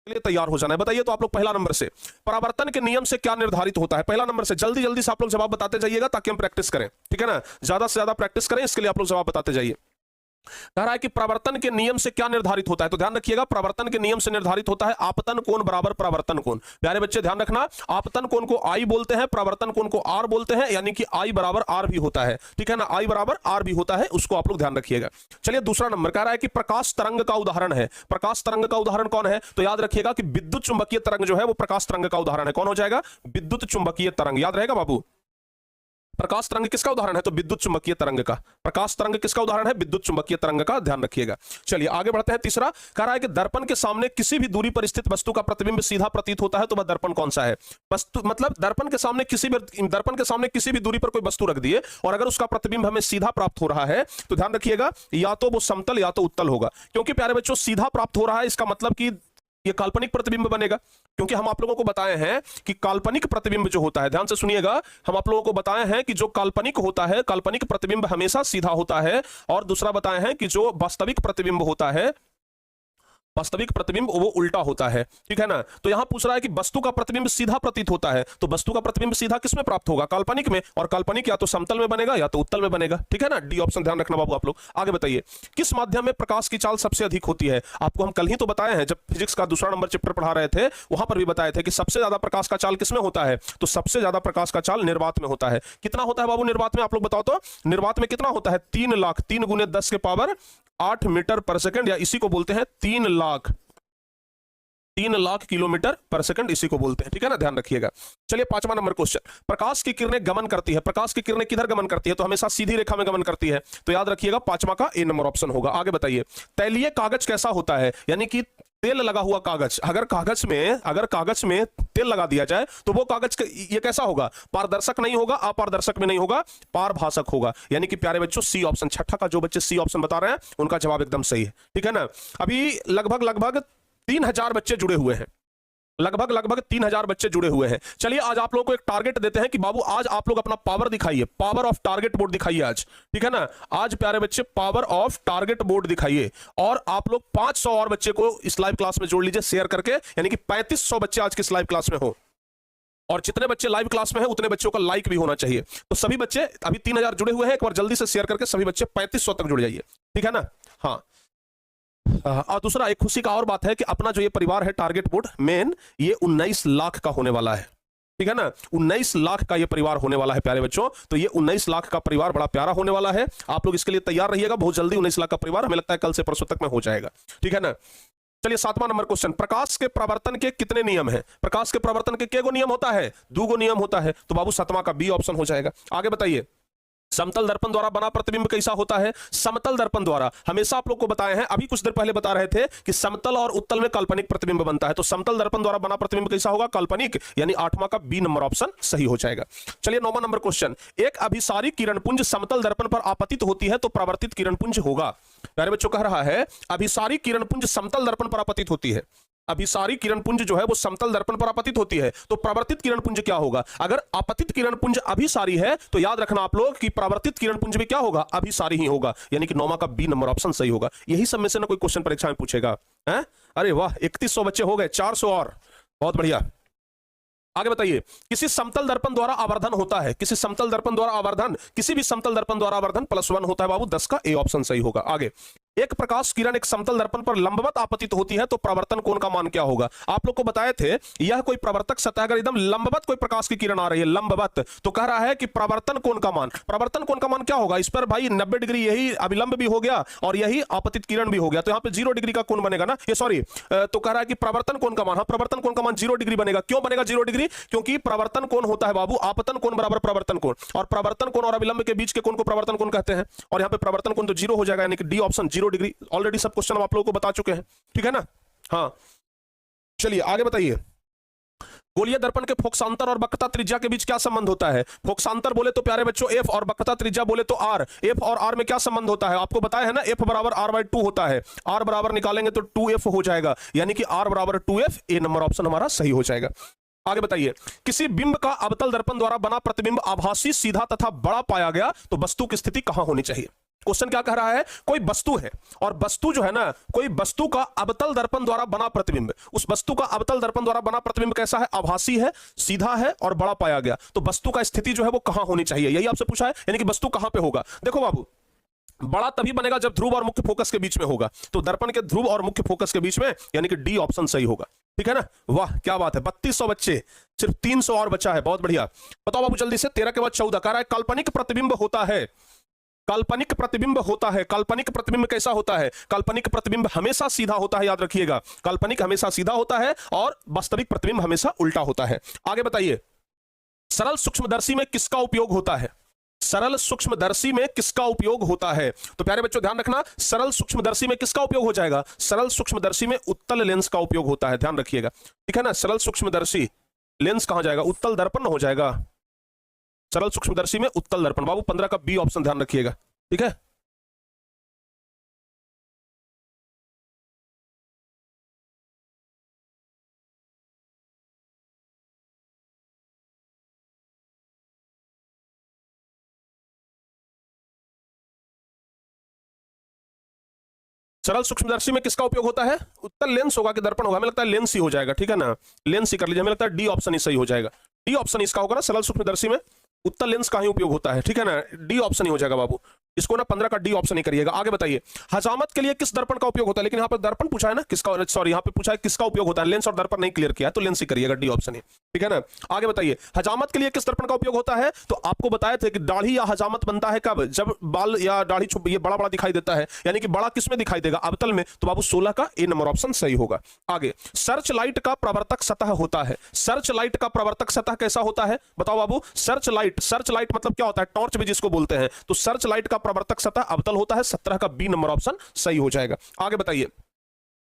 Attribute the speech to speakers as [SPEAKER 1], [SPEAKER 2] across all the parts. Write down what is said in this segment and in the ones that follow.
[SPEAKER 1] लिए तैयार हो जाना है। बताइए तो आप लोग पहला नंबर से परावर्तन के नियम से क्या निर्धारित होता है। पहला नंबर से जल्दी जल्दी से आप लोग जवाब बताते जाइएगा ताकि हम प्रैक्टिस करें, ठीक है ना, ज्यादा से ज्यादा प्रैक्टिस करें, इसके लिए आप लोग जवाब बताते जाइए। कह रहा है कि प्रवर्तन के नियम से क्या निर्धारित होता है, तो ध्यान रखिएगा प्रवर्तन के नियम से निर्धारित होता है आपतन कोण बराबर प्रवर्तन कोण। प्यारे बच्चे ध्यान रखना, आपतन कोण को आई बोलते हैं, प्रवर्तन कोण को आर बोलते हैं, यानी कि आई बराबर आर भी होता है, ठीक है ना, आई बराबर आर भी होता है, उसको आप लोग ध्यान रखिएगा। चलिए दूसरा नंबर कह रहा है कि प्रकाश तरंग का उदाहरण है। प्रकाश तरंग का उदाहरण कौन है, तो याद रखिएगा कि विद्युत चुंबकीय तरंग जो है वो प्रकाश तरंग का उदाहरण है। कौन हो जाएगा, विद्युत चुंबकीय तरंग, याद रहेगा बाबू। प्रकाश तरंग किसका उदाहरण है, तो विद्युत चुंबकीय तरंग का। प्रकाश तरंग किसका उदाहरण है, विद्युत चुंबकीय तरंग का, ध्यान रखिएगा। चलिए आगे बढ़ते हैं। तीसरा कह रहा है कि दर्पण के सामने किसी भी दूरी पर स्थित वस्तु का प्रतिबिंब सीधा प्रतीत होता है, तो वह दर्पण कौन सा है। वस्तु मतलब दर्पण के सामने किसी भी दूरी पर कोई वस्तु रख दिए और अगर उसका प्रतिबिंब हमें सीधा प्राप्त हो रहा है तो ध्यान रखिएगा या तो वो समतल या तो उत्तल होगा। क्योंकि प्यारे बच्चों सीधा प्राप्त हो रहा है इसका मतलब कि ये काल्पनिक प्रतिबिंब बनेगा, क्योंकि हम आप लोगों को बताए हैं कि काल्पनिक प्रतिबिंब जो होता है, ध्यान से सुनिएगा, हम आप लोगों को बताए हैं कि जो काल्पनिक होता है, काल्पनिक प्रतिबिंब हमेशा सीधा होता है, और दूसरा बताए हैं कि जो वास्तविक प्रतिबिंब होता है, वास्तविक प्रतिबिंब वो उल्टा होता है, ठीक है ना। तो यहां पूछ रहा है कि वस्तु का प्रतिबिंब सीधा प्रतीत होता है, तो वस्तु का प्रतिबिंब सीधा किसमें प्राप्त होगा, काल्पनिक में, और काल्पनिक या तो समतल में बनेगा या तो उत्तल में बनेगा, ठीक है ना। डी ऑप्शन ध्यान रखना बाबू आप लोग। आगे बताइए, किस माध्यम में प्रकाश की चाल सबसे अधिक होती है। आपको हम कल ही तो बताए हैं, जब फिजिक्स का दूसरा नंबर चैप्टर पढ़ा रहे थे वहां पर भी बताए थे कि सबसे ज्यादा प्रकाश का चाल किसमें होता है, तो सबसे ज्यादा प्रकाश का चाल निर्वात में होता है। कितना होता है बाबू निर्वात में, आप लोग बताओ तो। निर्वात में कितना होता है, 3 लाख, 3 गुने 10 के पावर 8 मीटर पर सेकंड, या इसी को बोलते हैं 3 लाख किलोमीटर पर सेकंड, इसी को बोलते हैं, ठीक है ना, ध्यान रखिएगा। चलिए पांचवा नंबर क्वेश्चन, प्रकाश की किरणें गमन करती है। प्रकाश की किरणें किधर गमन करती है, तो हमेशा सीधी रेखा में गमन करती है, तो याद रखिएगा पांचवा का ए नंबर ऑप्शन होगा। आगे बताइए, तैलीय कागज कैसा होता है, यानी कि तेल लगा हुआ कागज, अगर कागज में तेल लगा दिया जाए तो वो कागज ये कैसा होगा, पारदर्शक नहीं होगा, अपारदर्शक भी नहीं होगा, पारभासक होगा। यानी कि प्यारे बच्चों सी ऑप्शन, छठा का जो बच्चे सी ऑप्शन बता रहे हैं उनका जवाब एकदम सही है, ठीक है ना। अभी लगभग 3000 बच्चे जुड़े हुए हैं, लगभग 3000 बच्चे जुड़े हुए हैं। चलिए आज आप लोगों को एक टारगेट देते हैं कि बाबू आज आप लोग अपना पावर दिखाइए, पावर ऑफ टारगेट बोर्ड दिखाइए आज, ठीक है ना। आज प्यारे बच्चे पावर ऑफ टारगेट बोर्ड दिखाइए, और आप लोग 500 और बच्चे को इस लाइव क्लास में जोड़ लीजिए शेयर करके, यानी कि 3500 बच्चे आज के इस लाइव क्लास में हो, और जितने बच्चे लाइव क्लास में हैं उतने बच्चों का लाइक भी होना चाहिए। तो सभी बच्चे अभी 3000 जुड़े हुए हैं, एक बार जल्दी से शेयर करके सभी बच्चे 3500 तक जुड़ जाइए, ठीक है ना। हाँ, और दूसरा एक खुशी का और बात है कि अपना जो ये परिवार है टारगेट बोर्ड मेन, ये 19 लाख का होने वाला है, ठीक है ना। 19 लाख का ये परिवार होने वाला है प्यारे बच्चों, तो ये 19 लाख का परिवार बड़ा प्यारा होने वाला है। आप लोग इसके लिए तैयार रहिएगा, बहुत जल्दी 19 लाख का परिवार हमें लगता है कल से परसों तक में हो जाएगा, ठीक है ना। चलिए सातवां नंबर क्वेश्चन, प्रकाश के प्रवर्तन के कितने नियम हैं। प्रकाश के प्रवर्तन के कितने नियम होता है, 2 नियम होता है, तो बाबू सातवां का बी ऑप्शन हो जाएगा। आगे बताइए, समतल दर्पण द्वारा बना प्रतिबिंब कैसा होता है। समतल दर्पण द्वारा हमेशा आप लोग को बताए हैं, अभी कुछ देर पहले बता रहे थे कि समतल और उत्तल में काल्पनिक प्रतिबिंब बनता है, तो समतल दर्पण द्वारा बना प्रतिबिंब कैसा होगा, काल्पनिक, यानी 8वां का बी नंबर ऑप्शन सही हो जाएगा। चलिए 9वां नंबर क्वेश्चन, एक अभिसारी किरणपुंज समतल दर्पण पर आपतित होती है तो परावर्तित किरणपुंज होगा। प्यारे बच्चों कह रहा है अभिसारी किरणपुंज समतल दर्पण पर आपतित होती है, अभिसारी किरणपुंज जो है वो समतल दर्पण पर आपतित होती है, तो परावर्तित किरणपुंज क्या होगा। अगर आपतित किरणपुंज अभिसारी है तो याद रखना आप लोग कि परावर्तित किरणपुंज भी क्या होगा, अभिसारी ही होगा, यानी कि 9वां का बी नंबर ऑप्शन सही होगा। यही सब में से ना कोई क्वेश्चन परीक्षा में पूछेगा है? अरे वाह, 3100 बच्चे हो गए, 400 और, बहुत बढ़िया। आगे बताइए, किसी समतल दर्पण द्वारा आवर्धन होता है, किसी समतल दर्पण द्वारा आवर्धन, किसी भी समतल दर्पण द्वारा आवर्धन +1 होता है बाबू, 10 का ए ऑप्शन सही होगा। आगे, एक प्रकाश किरण एक समतल दर्पण पर लंबवत आपतित होती है तो प्रवर्तन कोण का मान क्या होगा। आप लोग को बताए थे यह कोई प्रवर्तक सतह अगर एकदम लंबवत कोई प्रकाश की किरण आ रही है लंबवत, तो कह रहा है कि प्रवर्तन कोण का मान, प्रवर्तन कोण का मान क्या होगा। इस पर भाई 90 डिग्री यही अभिलंब भी हो गया और यही आपतित किरण भी हो गया, तो यहाँ पे 0 डिग्री का कोण बनेगा ना, ये सॉरी, तो कह रहा है कि प्रवर्तन कोण का मान, हाँ प्रवर्तन कोण का मान 0 डिग्री बनेगा। क्यों बनेगा 0 डिग्री, क्योंकि प्रवर्तन कोण होता है बाबू आपतन कोण बराबर प्रवर्तन कोण, और प्रवर्तन कोण और अभिलंब के बीच के कोण को प्रवर्तन कोण कहते हैं, और यहाँ पे प्रवर्तन कोण तो 0 हो जाएगा, यानी कि डी ऑप्शन 0 डिग्री। ऑलरेडी सब क्वेश्चन हम आप लोगों को बता चुके हैं, ठीक है ना। हाँ चलिए आगे बताइए, गोलीय दर्पण के फोकसांतर और वक्रता त्रिज्या के बीच क्या संबंध होता है। फोकसांतर बोले तो प्यारे बच्चों एफ, और वक्रता त्रिज्या बोले तो आर। एफ और आर में क्या संबंध होता है, आपको बताया है ना, एफ बराबर r/2 होता है, आर बराबर निकालेंगे तो 2f हो जाएगा, यानी कि आर बराबर 2f, ए नंबर ऑप्शन हमारा सही हो जाएगा। आगे बताइए, किसी बिंब का अवतल दर्पण द्वारा बना प्रतिबिंब आभासी, सीधा तथा बड़ा पाया गया तो वस्तु की स्थिति कहां होनी चाहिए। क्वेश्चन क्या कह रहा है, कोई वस्तु है और वस्तु जो है ना, कोई वस्तु का अवतल दर्पण द्वारा बना प्रतिबिंब, उस वस्तु का अवतल दर्पण द्वारा बना प्रतिबिंब कैसा है, आभासी है, सीधा है और बड़ा पाया गया। तो वस्तु का स्थिति जो है वो कहां होनी चाहिए, यही आपसे पूछा है, यानी कि वस्तु कहां पे होगा। देखो बाबू, बड़ा तभी बनेगा जब ध्रुव और मुख्य फोकस के बीच में होगा, तो दर्पण के ध्रुव और मुख्य फोकस के बीच में, यानी कि डी ऑप्शन सही होगा। ठीक है ना, वाह क्या बात है, 3200 बच्चे, सिर्फ 300 और बचा है, बहुत बढ़िया। बताओ बाबू जल्दी से, 13 के बाद 14 कह रहा है काल्पनिक प्रतिबिंब होता है, काल्पनिक प्रतिबिंब होता है। काल्पनिक प्रतिबिंब कैसा होता है, काल्पनिक प्रतिबिंब हमेशा सीधा होता है, याद रखिएगा, काल्पनिक हमेशा सीधा होता है और वास्तविक प्रतिबिंब हमेशा उल्टा होता है। आगे बताइए, सरल सूक्ष्मदर्शी में किसका उपयोग होता है, सरल सूक्ष्मदर्शी में किसका उपयोग होता है। तो प्यारे बच्चों ध्यान रखना, सरल सूक्ष्मदर्शी में किसका उपयोग हो जाएगा, सरल सूक्ष्मदर्शी में उत्तल लेंस का उपयोग होता है, ध्यान रखिएगा। ठीक है ना, सरल सूक्ष्मदर्शी लेंस कहां जाएगा, उत्तल दर्पण हो जाएगा, सरल सूक्ष्मदर्शी में उत्तल दर्पण। बाबू 15 का बी ऑप्शन ध्यान रखिएगा। ठीक है, सरल सूक्ष्मदर्शी में किसका उपयोग होता है, उत्तल लेंस होगा कि दर्पण होगा, हमें लगता है लेंस ही हो जाएगा। ठीक है ना, लेंस ही कर लीजिए, हमें लगता है डी ऑप्शन ही सही हो जाएगा, डी ऑप्शन इसका होगा ना, सरल सूक्ष्मदर्शी में उत्तल लेंस का ही उपयोग होता है। ठीक है ना, डी ऑप्शन ही हो जाएगा बाबू, इसको ना 15 का डी ऑप्शन ही करिएगा। आगे बताइए, हजामत के लिए किस दर्पण का उपयोग होता है, लेकिन यहाँ पर दर्पण पूछा है ना, किसका, सॉरी यहाँ पे पूछा है किसका उपयोग होता है, लेंस और दर्पण नहीं क्लियर किया, तो लेंस ही करिएगा, डी ऑप्शन ही। ठीक है ना, आगे बताइए, हजामत के लिए किस दर्पण का उपयोग होता है, तो आपको बताए थे कि दाढ़ी या हजामत बनता है कब, जब बाल या दाढ़ी ये बड़ा बड़ा दिखाई देता है, यानी कि बड़ा किस में दिखाई देगा, अवतल में। तो बाबू 16 का ए नंबर ऑप्शन सही होगा। आगे, सर्च लाइट का प्रवर्तक सतह होता है, सर्च लाइट का प्रवर्तक सतह कैसा होता है, बताओ बाबू। सर्च लाइट मतलब क्या होता है, टॉर्च भी जिसको बोलते हैं, तो सर्च लाइट का प्रवर्तक सतह अवतल होता है, 17 का बी नंबर ऑप्शन सही हो जाएगा। आगे बताइए,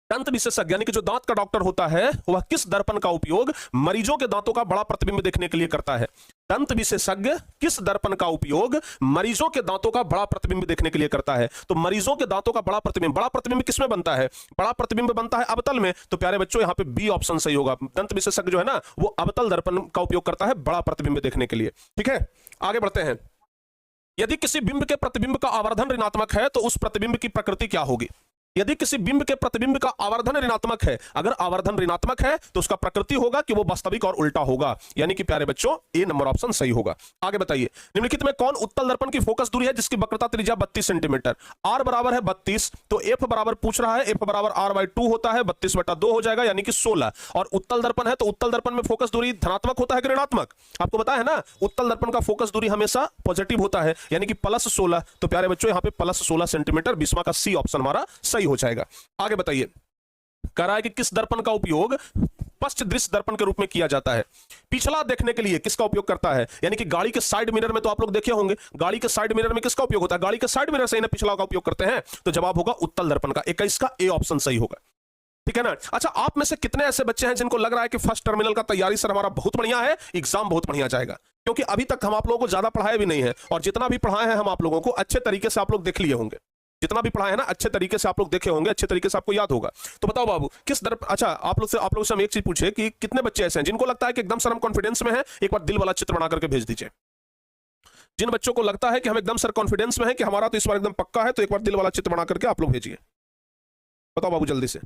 [SPEAKER 1] दंत विशेषज्ञ यानी कि जो दांत का डॉक्टर होता है वह किस दर्पण का उपयोग मरीजों के दांतों का बड़ा प्रतिबिंब देखने के लिए करता है, दंत विशेषज्ञ किस दर्पण का उपयोग मरीजों के दांतों का बड़ा प्रतिबिंब देखने के लिए करता है। तो मरीजों के दांतों का बड़ा प्रतिबिंब किसमें बनता है, बड़ा प्रतिबिंब बनता है अवतल में। तो प्यारे बच्चों यहाँ पे बी ऑप्शन सही होगा, दंत विशेषज्ञ जो है ना वो अवतल दर्पण का उपयोग करता है बड़ा प्रतिबिंब देखने के लिए। ठीक है, आगे बढ़ते हैं। यदि किसी बिंब के प्रतिबिंब का आवर्धन ऋणात्मक है तो उस प्रतिबिंब की प्रकृति क्या होगी, यदि किसी बिंब के प्रतिबिंब का आवर्धन ऋणात्मक है, अगर आवर्धन ऋणात्मक है तो उसका प्रकृति होगा कि वो वास्तविक और उल्टा होगा, यानी कि प्यारे बच्चों ए नंबर ऑप्शन सही होगा। आगे बताइए, निम्नलिखित में कौन उत्तल दर्पण की फोकस दूरी है जिसकी वक्रता त्रिज्या 32 सेंटीमीटर, आर बराबर है 32, तो एफ बराबर पूछ रहा है, एफ बराबर आर बाई 2 होता है, 32/2 हो जाएगा, यानी कि 16। और उत्तल दर्पण है तो उत्तल दर्पण में फोकस दूरी धनात्मक होता है कि ऋणात्मक, आपको पता है ना, उत्तल दर्पण का फोकस दूरी हमेशा पॉजिटिव होता है, यानी कि +16। तो प्यारे बच्चों यहाँ पे +16 सेंटीमीटर, 20वां का सी ऑप्शन हमारा सही हो जाएगा। आगे बताइए, कह रहा है कि किस दर्पण का उपयोग पश्च दृश्य दर्पण के रूप में किया जाता है, पिछला देखने के लिए किसका उपयोग करता है, यानी कि गाड़ी के साइड मिरर में तो आप लोग देखे होंगे, गाड़ी के साइड मिरर में किसका उपयोग होता है, गाड़ी के साइड मिरर से ही ना पिछला का उपयोग करते हैं, तो जवाब होगा उत्तल दर्पण का, 21 का ए ऑप्शन सही होगा। ठीक है ना। अच्छा, आप में से कितने ऐसे बच्चे हैं जिनको लग रहा है कि फर्स्ट टर्मिनल का तैयारी सर हमारा बहुत बढ़िया है, एग्जाम बहुत बढ़िया जाएगा, क्योंकि अभी तक हम आप लोगों को ज्यादा पढ़ाए भी नहीं है, और जितना भी पढ़ाए हैं हम आप लोगों को अच्छे तरीके से आप लोग देख लिए होंगे, जितना भी पढ़ा है ना अच्छे तरीके से आप लोग देखे होंगे, अच्छे तरीके से आपको याद होगा। तो बताओ बाबू किस दर, अच्छा आप लोग से हम एक चीज पूछे कि कितने बच्चे ऐसे हैं जिनको लगता है कि एकदम सर हम कॉन्फिडेंस में हैं, एक बार दिल वाला चित्र बना करके भेज दीजिए। जिन बच्चों को लगता है कि हम एकदम सर कॉन्फिडेंस में है कि हमारा तो इस बार एकदम पक्का है, तो एक बार दिल वाला चित्र बना करके आप लोग भेजिए। बताओ बाबू जल्दी से।